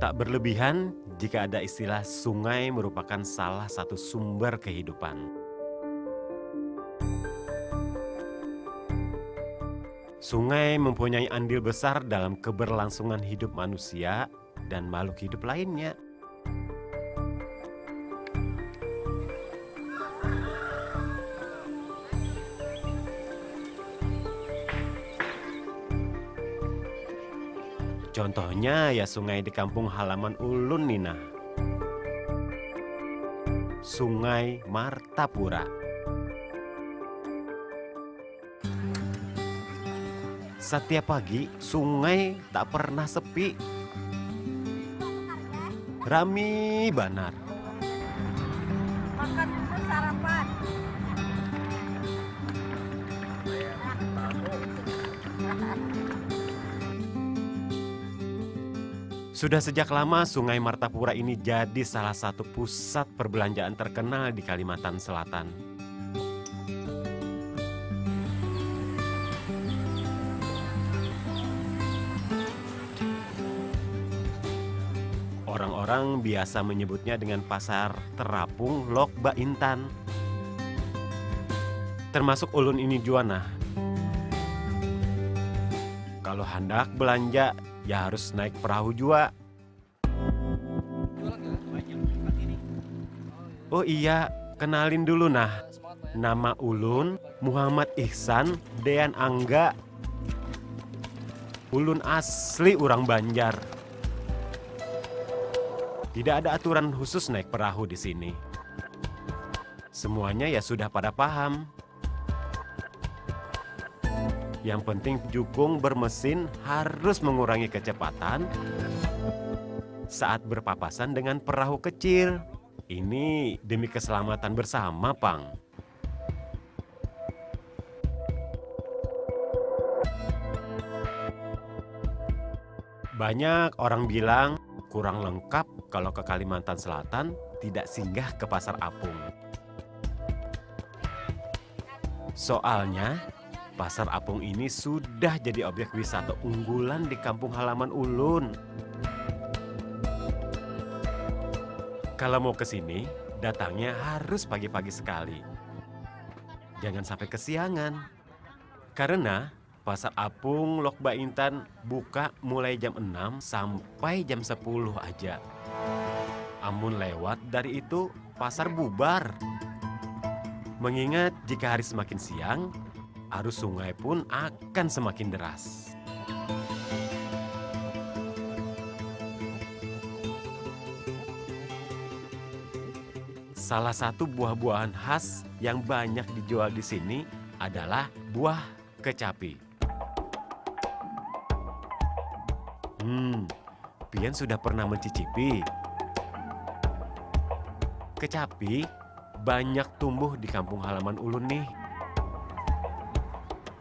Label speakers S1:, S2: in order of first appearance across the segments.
S1: Tak berlebihan jika ada istilah sungai merupakan salah satu sumber kehidupan. Sungai mempunyai andil besar dalam keberlangsungan hidup manusia dan makhluk hidup lainnya. Contohnya ya sungai di kampung halaman Ulun Nina. Sungai Martapura. Setiap pagi sungai tak pernah sepi. Rami banar.
S2: Makan dulu sarapan.
S1: Sudah sejak lama Sungai Martapura ini jadi salah satu pusat perbelanjaan terkenal di Kalimantan Selatan. Orang-orang biasa menyebutnya dengan Pasar Terapung Lok Baintan. Termasuk ulun ini juana. Kalau hendak belanja, ya harus naik perahu jua. Oh iya, kenalin dulu nah. Nama ulun Muhammad Ihsan Dean Angga. Ulun asli orang Banjar. Tidak ada aturan khusus naik perahu di sini. Semuanya ya sudah pada paham. Yang penting jukung bermesin harus mengurangi kecepatan saat berpapasan dengan perahu kecil. Ini demi keselamatan bersama, Pang. Banyak orang bilang kurang lengkap kalau ke Kalimantan Selatan tidak singgah ke Pasar Apung. Soalnya, Pasar Apung ini sudah jadi objek wisata unggulan di kampung halaman ulun. Kalau mau ke sini, datangnya harus pagi-pagi sekali. Jangan sampai kesiangan. Karena Pasar Apung Lok Baintan buka mulai jam 6 sampai jam 10 aja. Amun lewat dari itu, pasar bubar. Mengingat jika hari semakin siang, arus sungai pun akan semakin deras. Salah satu buah-buahan khas yang banyak dijual di sini adalah buah kecapi. Pian sudah pernah mencicipi? Kecapi banyak tumbuh di kampung halaman ulun nih.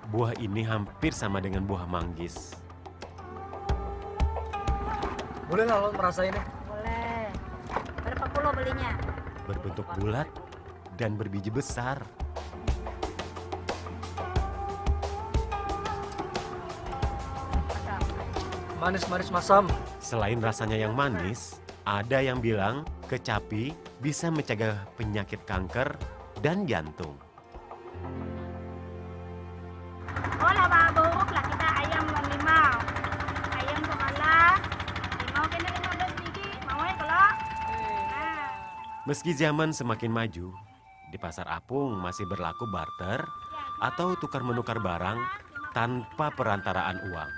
S1: Buah ini hampir sama dengan buah manggis.
S3: Boleh lah lo merasainnya.
S2: Boleh. Berapa kilo belinya?
S1: Berbentuk bulat dan berbiji besar.
S3: Manis-manis masam.
S1: Selain rasanya yang manis, ada yang bilang kecapi bisa mencegah penyakit kanker dan jantung.
S2: Oh lah buruk lah kita ayam limau. Ayam kepala. Limau kena 15 biji. Mau ya kalau? Nah.
S1: Meski zaman semakin maju, di Pasar Apung masih berlaku barter atau tukar-menukar barang tanpa perantaraan uang.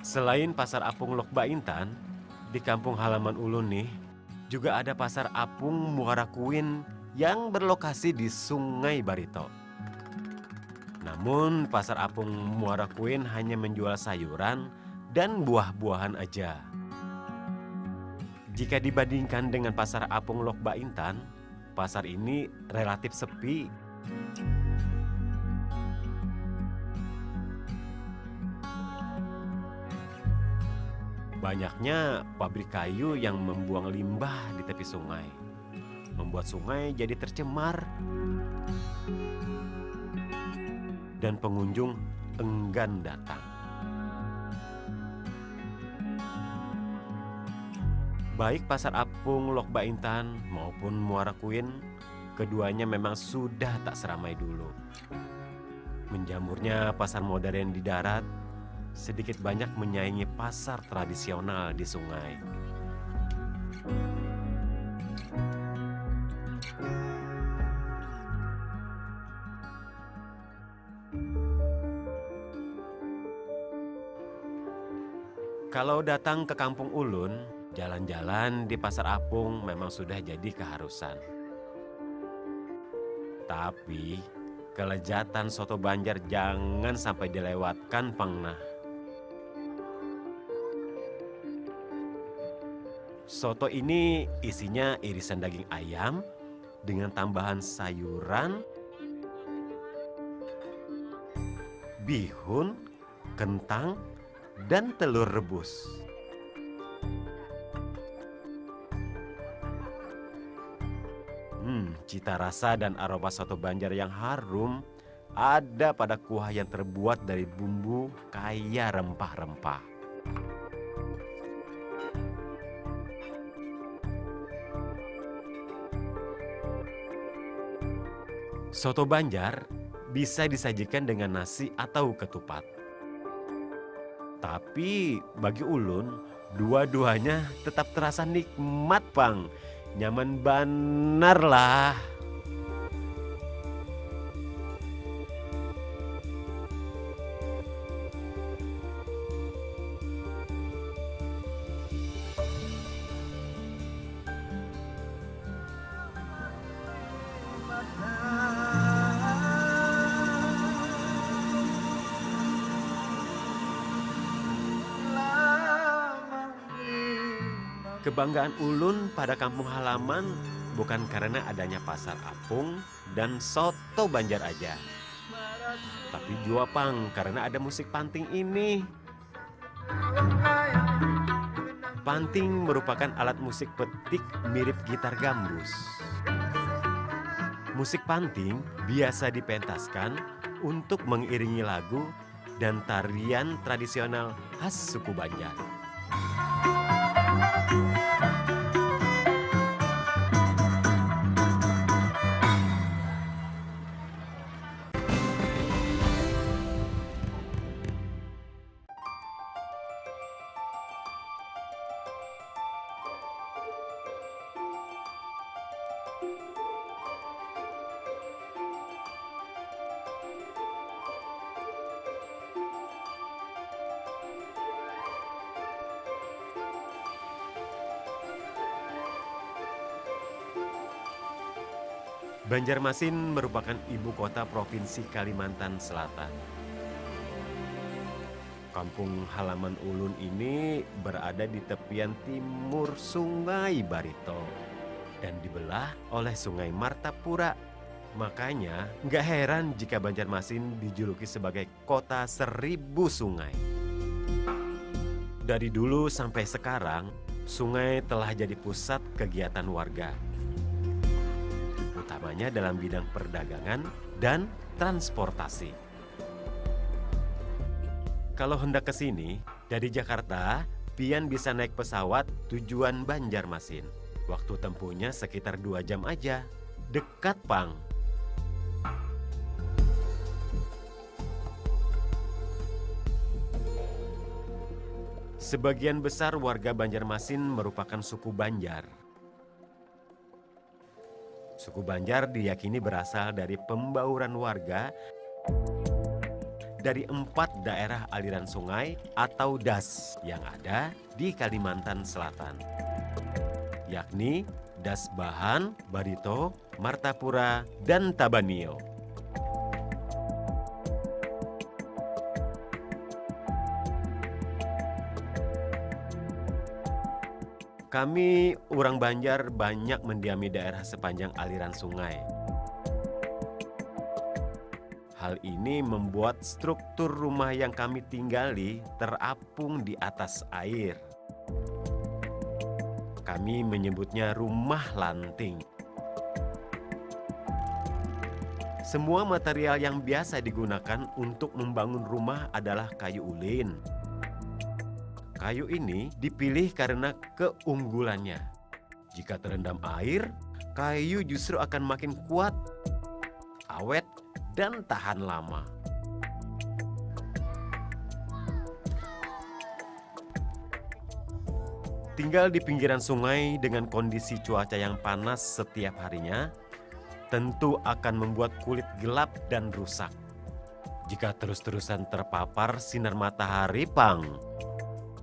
S1: Selain Pasar Apung Lok Baintan, di kampung halaman ulun nih, juga ada Pasar Apung Muara Kuin yang berlokasi di Sungai Barito. Namun Pasar Apung Muara Kuin hanya menjual sayuran dan buah-buahan aja. Jika dibandingkan dengan pasar apung Lok Baintan, pasar ini relatif sepi. Banyaknya pabrik kayu yang membuang limbah di tepi sungai, membuat sungai jadi tercemar, dan pengunjung enggan datang. Baik pasar apung Lok Baintan maupun Muara Kuin, keduanya memang sudah tak seramai dulu. Menjamurnya pasar modern di darat sedikit banyak menyaingi pasar tradisional di sungai. Kalau datang ke Kampung Ulun, jalan-jalan di pasar apung memang sudah jadi keharusan. Tapi kelezatan soto Banjar jangan sampai dilewatkan, Pangnah. Soto ini isinya irisan daging ayam dengan tambahan sayuran, bihun, kentang, dan telur rebus. Cita rasa dan aroma soto Banjar yang harum ada pada kuah yang terbuat dari bumbu kaya rempah-rempah. Soto Banjar bisa disajikan dengan nasi atau ketupat. Tapi bagi ulun, dua-duanya tetap terasa nikmat, Pang. Nyaman banar lah. Kebanggaan ulun pada kampung halaman bukan karena adanya pasar apung dan soto Banjar aja. Tapi juga, Pang, karena ada musik panting ini. Panting merupakan alat musik petik mirip gitar gambus. Musik panting biasa dipentaskan untuk mengiringi lagu dan tarian tradisional khas suku Banjar. Banjarmasin merupakan ibu kota Provinsi Kalimantan Selatan. Kampung halaman ulun ini berada di tepian timur Sungai Barito dan dibelah oleh Sungai Martapura. Makanya nggak heran jika Banjarmasin dijuluki sebagai kota 1000 sungai. Dari dulu sampai sekarang, sungai telah jadi pusat kegiatan warga, utamanya dalam bidang perdagangan dan transportasi. Kalau hendak ke sini, dari Jakarta, pian bisa naik pesawat tujuan Banjarmasin. Waktu tempuhnya sekitar 2 jam aja. Dekat, Pang. Sebagian besar warga Banjarmasin merupakan suku Banjar. Suku Banjar diyakini berasal dari pembauran warga dari 4 daerah aliran sungai atau DAS yang ada di Kalimantan Selatan, yakni Das Bahan, Barito, Martapura, dan Tabanio. Kami orang Banjar banyak mendiami daerah sepanjang aliran sungai. Hal ini membuat struktur rumah yang kami tinggali terapung di atas air. Kami menyebutnya rumah lanting. Semua material yang biasa digunakan untuk membangun rumah adalah kayu ulin. Kayu ini dipilih karena keunggulannya. Jika terendam air, kayu justru akan makin kuat, awet, dan tahan lama. Tinggal di pinggiran sungai dengan kondisi cuaca yang panas setiap harinya, tentu akan membuat kulit gelap dan rusak. Jika terus-terusan terpapar sinar matahari, Pang.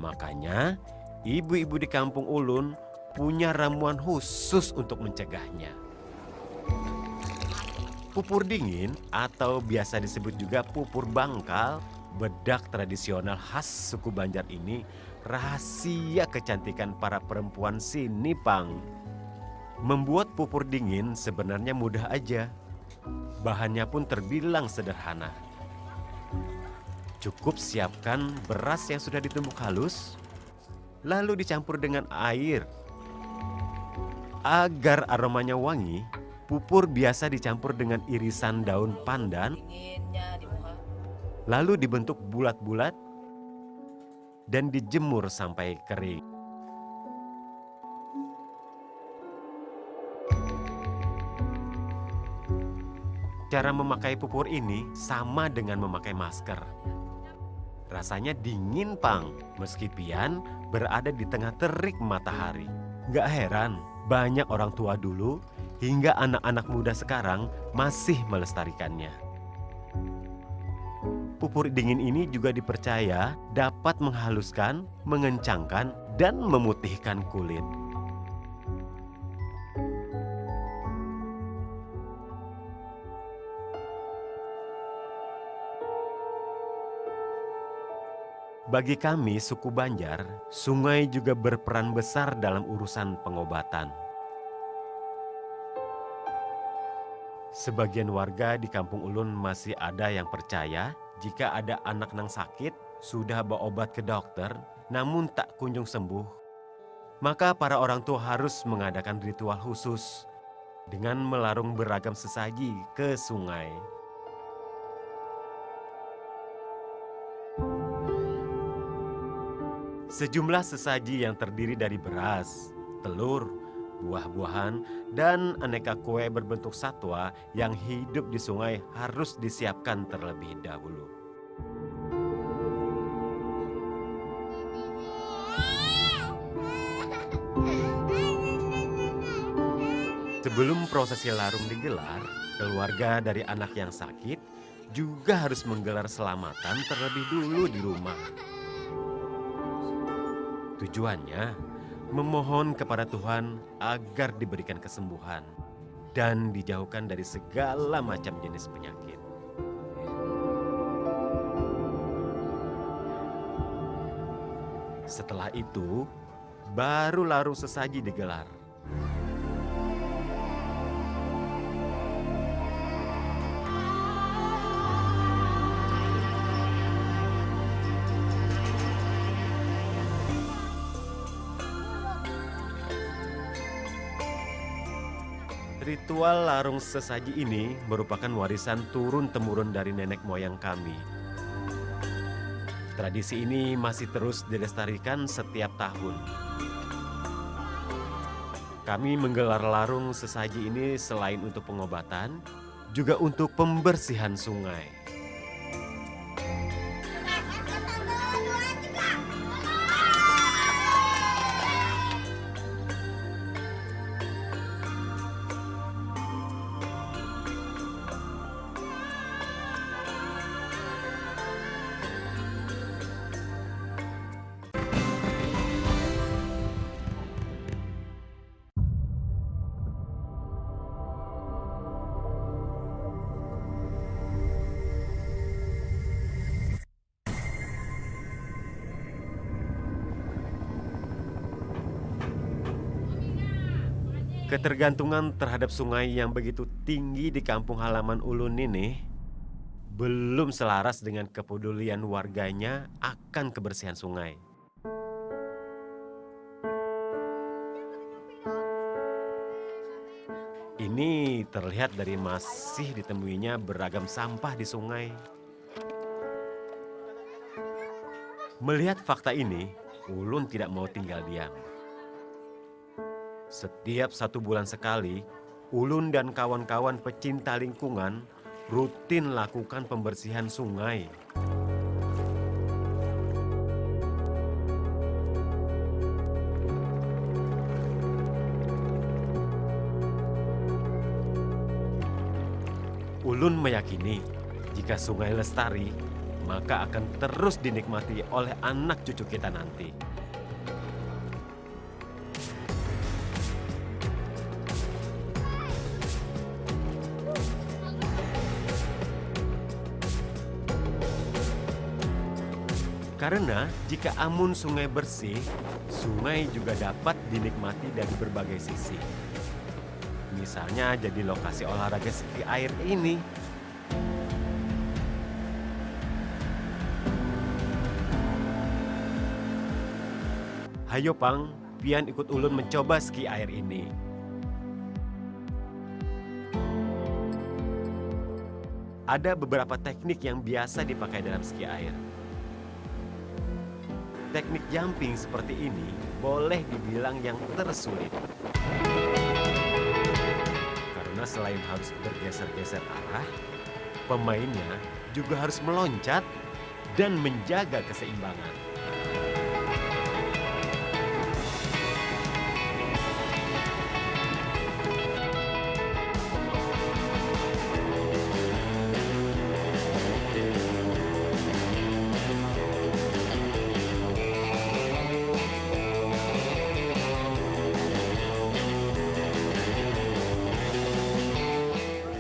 S1: Makanya, ibu-ibu di kampung ulun punya ramuan khusus untuk mencegahnya. Pupur dingin atau biasa disebut juga pupur bangkal, bedak tradisional khas suku Banjar ini rahasia kecantikan para perempuan sini, Pang. Membuat pupur dingin sebenarnya mudah aja. Bahannya pun terbilang sederhana. Cukup siapkan beras yang sudah ditumbuk halus, lalu dicampur dengan air. Agar aromanya wangi, pupur biasa dicampur dengan irisan daun pandan, lalu dibentuk bulat-bulat dan dijemur sampai kering. Cara memakai pupur ini sama dengan memakai masker. Rasanya dingin, Pang, meski pian berada di tengah terik matahari. Gak heran, banyak orang tua dulu hingga anak-anak muda sekarang masih melestarikannya. Pupur dingin ini juga dipercaya dapat menghaluskan, mengencangkan, dan memutihkan kulit. Bagi kami suku Banjar, sungai juga berperan besar dalam urusan pengobatan. Sebagian warga di kampung ulun masih ada yang percaya jika ada anak nang sakit, sudah bawa obat ke dokter, namun tak kunjung sembuh, maka para orang tua harus mengadakan ritual khusus dengan melarung beragam sesaji ke sungai. Sejumlah sesaji yang terdiri dari beras, telur, buah-buahan, dan aneka kue berbentuk satwa yang hidup di sungai harus disiapkan terlebih dahulu. Sebelum prosesi larung digelar, keluarga dari anak yang sakit juga harus menggelar selamatan terlebih dulu di rumah. Tujuannya memohon kepada Tuhan agar diberikan kesembuhan dan dijauhkan dari segala macam jenis penyakit. Setelah itu, baru larung sesaji digelar. Ritual larung sesaji ini merupakan warisan turun-temurun dari nenek moyang kami. Tradisi ini masih terus dilestarikan setiap tahun. Kami menggelar larung sesaji ini selain untuk pengobatan, juga untuk pembersihan sungai. Ketergantungan terhadap sungai yang begitu tinggi di kampung halaman Ulun ini belum selaras dengan kepedulian warganya akan kebersihan sungai. Ini terlihat dari masih ditemuinya beragam sampah di sungai. Melihat fakta ini, Ulun tidak mau tinggal diam. Setiap 1 bulan sekali, Ulun dan kawan-kawan pecinta lingkungan rutin lakukan pembersihan sungai. Ulun meyakini jika sungai lestari, maka akan terus dinikmati oleh anak cucu kita nanti. Karena jika amun sungai bersih, sungai juga dapat dinikmati dari berbagai sisi. Misalnya jadi lokasi olahraga ski air ini. Hayo Pang, pian ikut Ulun mencoba ski air ini. Ada beberapa teknik yang biasa dipakai dalam ski air. Teknik jumping seperti ini boleh dibilang yang tersulit. Karena selain harus bergeser-geser arah, pemainnya juga harus meloncat dan menjaga keseimbangan.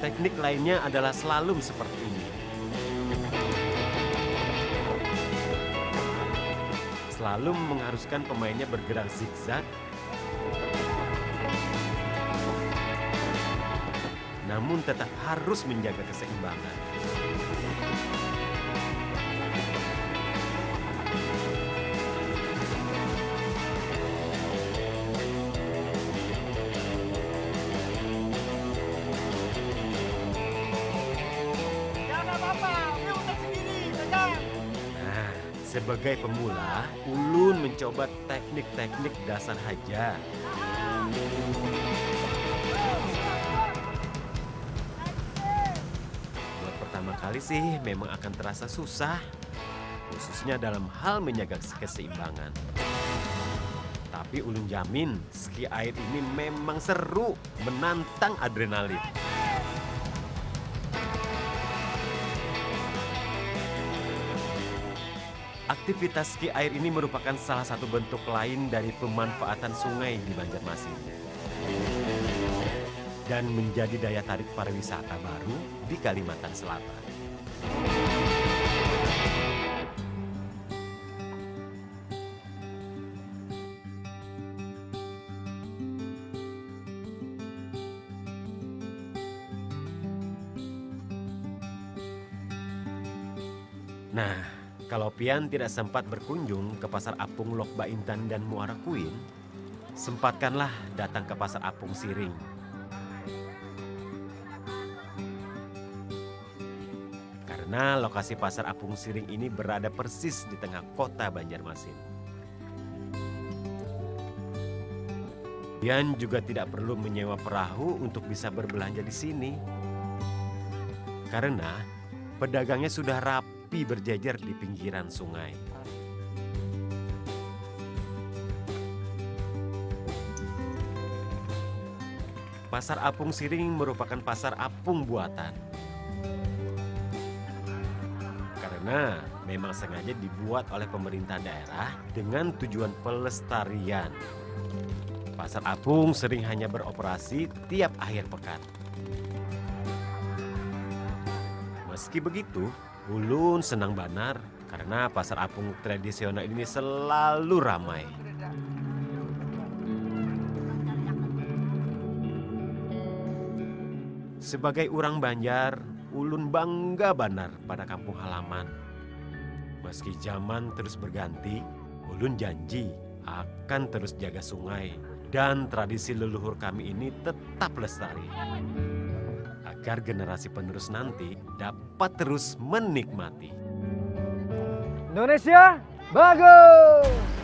S1: Teknik lainnya adalah slalom seperti ini. Slalom mengharuskan pemainnya bergerak zigzag, namun tetap harus menjaga keseimbangan. Sebagai pemula, Ulun mencoba teknik-teknik dasar saja. Buat pertama kali sih memang akan terasa susah, khususnya dalam hal menjaga keseimbangan. Tapi Ulun jamin, ski air ini memang seru, menantang adrenalin. Aktivitas ski air ini merupakan salah satu bentuk lain dari pemanfaatan sungai di Banjarmasin. Dan menjadi daya tarik pariwisata baru di Kalimantan Selatan. Nah, kalau pian tidak sempat berkunjung ke Pasar Apung Lok Baintan dan Muara Kuin, sempatkanlah datang ke Pasar Apung Siring. Karena lokasi Pasar Apung Siring ini berada persis di tengah kota Banjarmasin. Pian juga tidak perlu menyewa perahu untuk bisa berbelanja di sini. Karena pedagangnya sudah rapi berjejer di pinggiran sungai. Pasar Apung Siring merupakan pasar apung buatan. Karena memang sengaja dibuat oleh pemerintah daerah dengan tujuan pelestarian. Pasar apung sering hanya beroperasi tiap akhir pekan. Meski begitu, Ulun senang banar karena pasar apung tradisional ini selalu ramai. Sebagai orang Banjar, ulun bangga banar pada kampung halaman. Meski zaman terus berganti, ulun janji akan terus jaga sungai dan tradisi leluhur kami ini tetap lestari. Agar generasi penerus nanti dapat terus menikmati.
S3: Indonesia bagus!